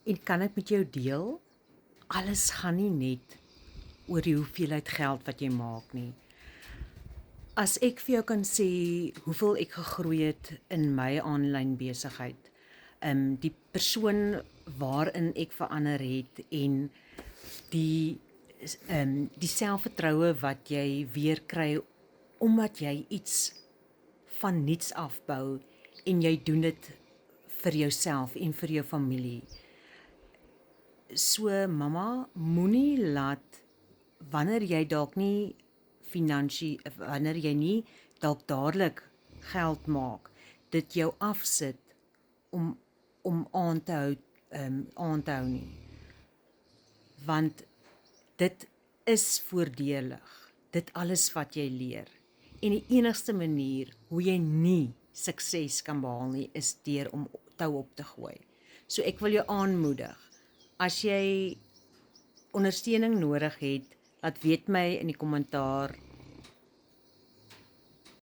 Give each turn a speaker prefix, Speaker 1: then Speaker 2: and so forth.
Speaker 1: En kan ek met jou deel? Alles gaan nie net oor die hoeveelheid geld wat jy maak nie. As ek vir jou kan sê hoeveel ek gegroei het in my aanlyn besigheid, die persoon waarin ek verander het en die selfvertroue wat jy weer kry omdat jy iets van niets afbou en jy doen dit vir jouself en vir jou familie. So mamma, moenie laat wanneer jy dalk nie wanneer jy nie dalk dadelik geld maak, dit jou afsit om aan te hou nie. Want dit is voordelig, dit alles wat jy leer. En die enigste manier hoe jy nie sukses kan behaal nie, is deur om tou op te gooi. So ek wil jou aanmoedig, as jy ondersteuning nodig het, laat weet my in die kommentaar